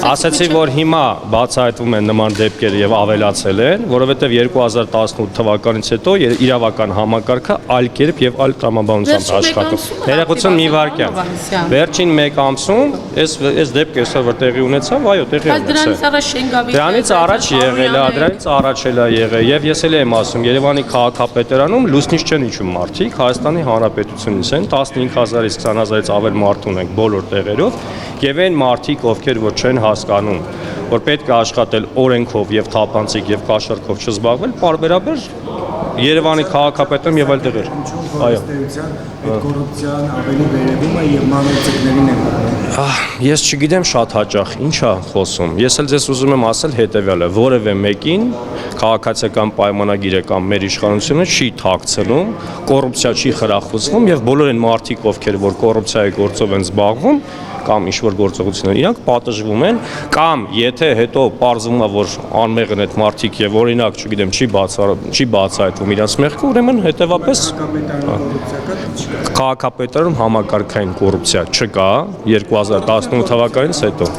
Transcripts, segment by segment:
Ասացի, որ հիմա բացահայտվում են նման դեպքեր եւ ավելացել են, որովհետեւ 2018 թվականից հետո իրավական համակարգը այլ կերպ եւ այլ տրամաբանությամբ աշխատում։ Ներողություն մի վարքյան։ Վերջին 1 ամսում այս դեպքը որ տեղի ունեցավ, այո, տեղի ունեցավ։ Դրանից առաջ եղել է, դրանից առաջ էլ է եղել եւ ես էլ եմ ասում, Երևանի քաղաքապետարանում լուսնից չեն իջում մարդիկ, Հայաստանի Հանրապետությունից են 15000-ից 20000-ից ավել մարդ ունենք բոլոր տեղերով եւ այն մարդիկ, ովքեր որ չեն հասկանում, որ պետք է աշխատել օրենքով եւ թափանցիկ եւ կաշառքով չզբաղվել, պարբերաբար Երևանի քաղաքապետարան եւ այլ տեղեր։ Այո։ Այդ կոռուպցիան ավելի վերևում է եւ մանրուծիկներին են մտնում։ Ես չգիտեմ շատ հաճախ ինչա խոսում։ Ես էլ ձեզ ուզում եմ ասել հետեւյալը, որևէ մեկին քաղաքացիական պայմանագիրը կամ մեր իշխանությունը չի թաքցնում, կոռուպցիա չի խրախուսվում եւ բոլոր այն մարդիկ, ովքեր որ կոռուպցիայի գործով են զբաղվում, կամ ինչ-որ գործողություններ իրանք պատժվում են, կամ եթե հետո պարզվում է, որ անմեղն այդ մարդիկ եւ օրինակ, չգիտեմ, չի բացահայտվում իրանց մեղքը, ուրեմն հետեւապես քաղաքապետարանում համակարգային կոռուպցիա չկա 2018 թվականից հետո։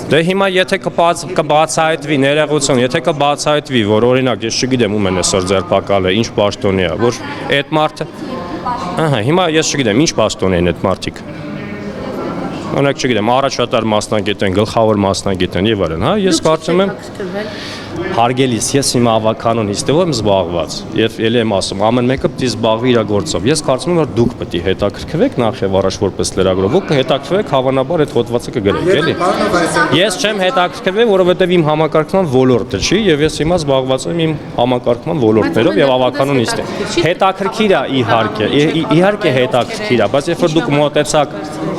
Դե հիմա եթե կբացահայտվի ներողություն, եթե կբացահայտվի, որ օրինակ ես չգիտեմ ում են այսօր ձերբակալը, ինչ պաշտոնի է, որ այդ մարդը, հիմա ես չգիտեմ, ինչ պաշտոնի են այդ մարդիկ։ Օրինակ չգիտեմ, առաջատար մասնագետ են, գլխավոր մասնագետ են եւ այլն, հա, ես կարծում եմ հարգելիս, ես հիմա ավականոն իստով եմ զբաղված եւ ելի եմ ասում, ամեն մեկը պետք է զբաղվի իր գործով։ Ես կարծում եմ, որ դուք պետք է հետաքրքրվեք նախ եւ առաջ որպես լրագրող, դուք կհետաքրքրվեք, հավանաբար այդ հոդվածը կգրեք, էլի։ Ես չեմ հետաքրքրվել, որովհետեւ իմ համակարգման ոլորտը չի եւ ես հիմա զբաղված եմ իմ համակարգման ոլորտներով եւ ավականոն իսկ եմ։ Հետաքրքիր է իհարկե հետաքրքիր է, բայց երբ որ դուք մոտեցաք,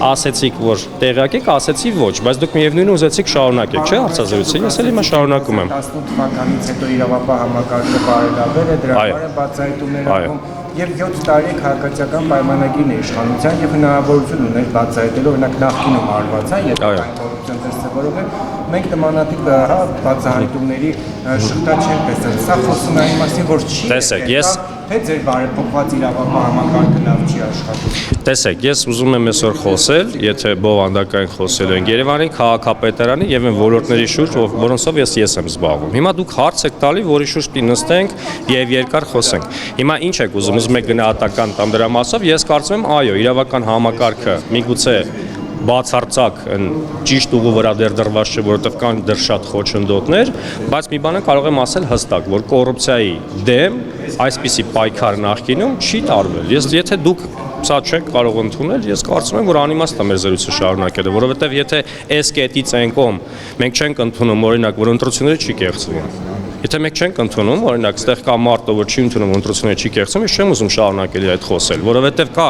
ասեցիք, որ տեղյակ եք, ասեցի ոչ, բայց դուք միևնույն ուզեցիք շարունակեք, չէ՞ հարցազրույցը։ Ես էլ հիմա շարունակում եմ։ 18 թվականից հետո իրավապահ համակարգը բարելավել է, դրա համար բացահայտումներ անում եւ 7 տարի քաղաքացիական պայմանագիրն է իշխանության եւ հնարավորություն ուներ բացահայտել, օրինակ նախկինում արվածան եւ կոռուպցիան դրսևորում են, մենք նմանատիպ բացահայտումների շղթա չենք տեսել։ Սա խոսում է այն մասին, որ չի թե ձեր բարեփոխված իրավապահ համակարգը լավ չի աշխատում։ Տեսեք, ես ուզում եմ այսօր խոսել, եթե բովանդակային խոսել ենք Երևանի քաղաքապետարանի եւ այն ոլորտների շուրջ, որոնցով ես եմ զբաղվում։ Հիմա դուք հարց եք տալի, որի շուրջ պիտի նստենք եւ երկար խոսենք։ Հիմա ինչ եք ուզում, ուզում եք գնահատական տամ դրա մասով, ես կարծում եմ, այո, իրավական համակարգը միգուցե բացարձակ ճիշտ ուղու վրա դրված չէ, որովհետև կան դեռ շատ խոչընդոտներ, բայց մի բանը կարող եմ ասել հստակ, որ կոռուպցիայի դեմ այսպիսի պայքար նախկինում չի տարվել։ Եթե դուք սա չեք կարող ընդունել, ես կարծում եմ, որ անիմաստ է մեր զրույցը շարունակելը, որովհետև եթե այս կետից այն կողմ մենք չենք ընդունում, օրինակ, որ ընտրությունները չի կեղծվում։ Եթե մենք չենք ընդունում, օրինակ, այստեղ կա մարդ, որ չի ընդունում ընտրությունները չի կեղծում, ես չեմ ուզում շարունակել այդ խոսել, որովհետև կա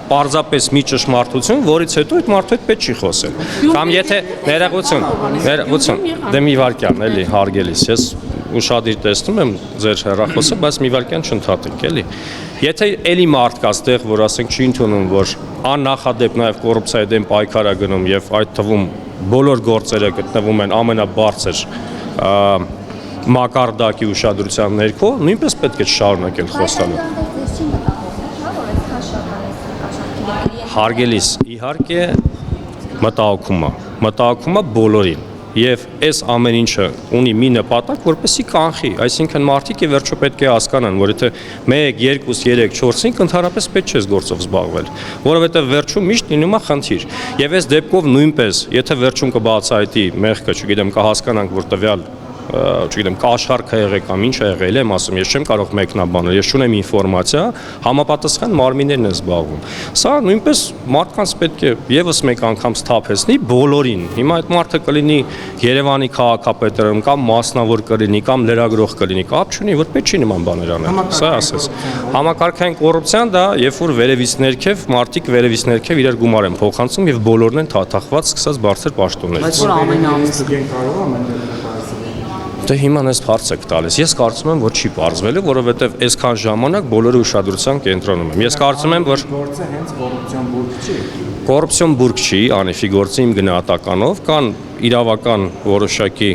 պարզապես մի ճշմարտություն, որից հետո այդ մարդու հետ պետք չի խոսել։ Կամ եթե ներողություն, դե մի վարքյան, էլի, հարգելիս, ես ուշադիր տեսնում եմ ձեր հեռախոսը, բայց մի վարքյան չընդհատենք, էլի։ Եթե էլի մարդ կա այդտեղ, որ ասենք չի ընդունում, որ աննախադեպ նաև կոռուպցիայի դեմ պայքար է գնում եւ այդ թվում բոլոր գործերը գտնվում են ամենաբարձր մակարդակի ուշադրության ներքո, նույնպես պետք է շարունակել խոսալը։ Հարգելիս, իհարկե մտահոգում է բոլորին եւ այս ամեն ինչը ունի մի նպատակ, որպեսզի կանխի, այսինքն մարդիկ ի վերջո պետք է հասկանան, որ եթե 1, 2, 3, 4-5 ընդհանրապես պետք չէ գործով զբաղվել, որովհետեւ վերջում միշտ լինում է խնդիր։ Եվ այս դեպքով նույնպես, եթե վերջում կբացահայտի մեղքը, չգիտեմ, կհասկանանք, որ տվյալ չգիտեմ, կաշխարք եղել կամ ինչ ա եղել, եմ ասում, ես չեմ կարող մեկնաբանել, ես չունեմ ինֆորմացիա, համապատասխան մարմիններն են զբաղվում։ Սա նույնպես մարդկանց պետք է եւս մեկ անգամ սթափեցնի բոլորին։ Հիմա այդ մարդը կլինի Երևանի քաղաքապետարանում կամ մասնավոր կլինի կամ լրագրող կլինի, կապ չունի, որ պետք չի նման բաներ անել։ Սա ասես։ Համակարգային կոռուպցիան դա, երբ որ վերևից ներքև մարդիկ վերևից ներքև իրար գումար են փոխանցում եւ բոլորն են թաթախված սկսած բարձր պաշտոններից։ Դե հիմա այս հարց եք տալիս։ Ես կարծում եմ, որ չի պարզվելու, որովհետև այսքան ժամանակ բոլորի ուշադրության կենտրոնում եմ։ Ես կարծում եմ, որ գործը հենց կոռուպցիոն բուրգ չի։ Կոռուպցիոն բուրգ չի, անիվի գործի իմ գնահատականով, կան իրավական որոշակի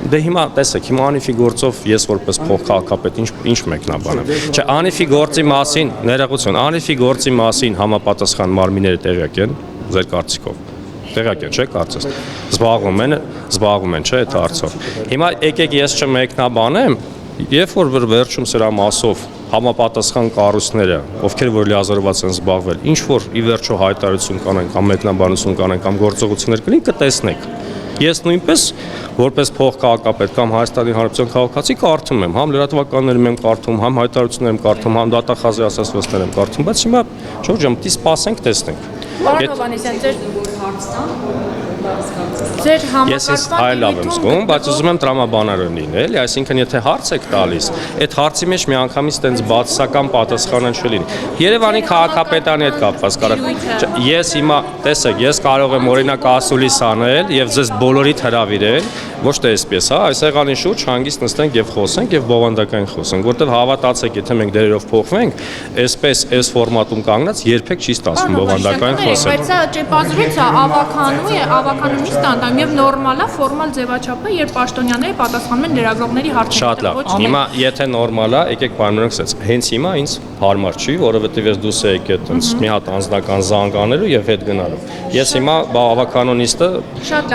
Դե հիմա տեսեք, հիմա անիվի գործով ես որպես փոխքաղաքապետ ինչ մեկնաբան եմ։ Չէ, անիվի գործի մասին, ներողություն, անիվի գործի մասին համապատասխան մարմինները տեղյակ են, ձեր կարծիքով։ տեղյակ են, չէ՞, կարծես։ Զբաղվում են, չէ՞, այդ հարցով։ Հիմա եկեք ես չմեկնաբանեմ, երբ որ վերջում սրա մասով համապատասխան կառույցները, ովքեր որ լիազորված են զբաղվել, ինչ որ ի վերջո հայտարարություն կանեն կամ մեկնաբանություն կանեն կամ գործողություններ կլինի, կտեսնեք։ Ես նույնպես որպես փոխքաղաքապետ կամ Հայաստանի Հանրապետության քաղաքացի կարդում եմ, համ լրատվականներում եմ կարդում, համ հայտարարություններ եմ կարդում, համ դատախազի ասացվածքներ եմ կարդում, բայց հիմա Ժորժ ջան, դի սպասենք, տեսնենք։ Պարոն Հովհաննիսյան, ձեր Ես հայ լավ եմ զգում, բայց ուզում եմ տրամաբանարար լինել, այսինքն եթե հարց եք տալիս, այդ հարցի մեջ միանգամից տենց բացասական պատասխանը չլինի։ Երևանի քաղաքապետարանի հետ կապված կարող ես հիմա, տեսեք, ես կարող եմ օրինակ ասուլիս անել եւ ձեզ բոլորիդ հրավիրել, ոչ թե այսպես, հա, այս եղանի շուրջ հանգիստ նստենք եւ խոսենք եւ բովանդակային խոսենք, որտեվ հավատացեք, եթե մենք դերերով փոխվենք, այսպես այս ֆորմատում կանգնած երբեք չի ստացվում բովանդակային խոսել։ Բայց սա ճեպազրույց է, ավականու է, ավականումի ստանդարտ եւ նորմալ է ֆորմալ ձևաչափը, երբ պաշտոնյաները պատասխանում են լրագրողների հարցերին։ Շատ լավ։ Հիմա եթե նորմալ է, եկեք պայմանավորենք ասած, հենց հիմա ինձ հարմար չի, որովհետեւ ես դուս եկի այտենց մի հատ անձնական զանգ անելու եւ հետ գնալու։ Ես հիմա ավականոնիստը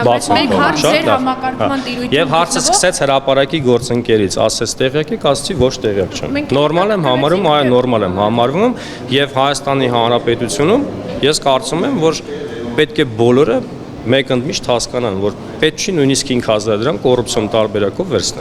բացում եմ, հարց ձեր համակարգման տիրույթը։ Եվ հարցը սկսեց հրապարակի գործընկերից, ասեց տեղյակ եք, ասացի ոչ տեղյակ չեմ։ Նորմալ եմ համարում, այո, նորմալ եմ համարվում եւ Հայաստանի Հանրապետությունում ես կարծում եմ, որ պետք է բոլորը մեկ ընդմիշտ հասկանան, որ պետք չի նույնիսկ 5000 դրամ կոռուպցիոն տարբերակով վերցնել։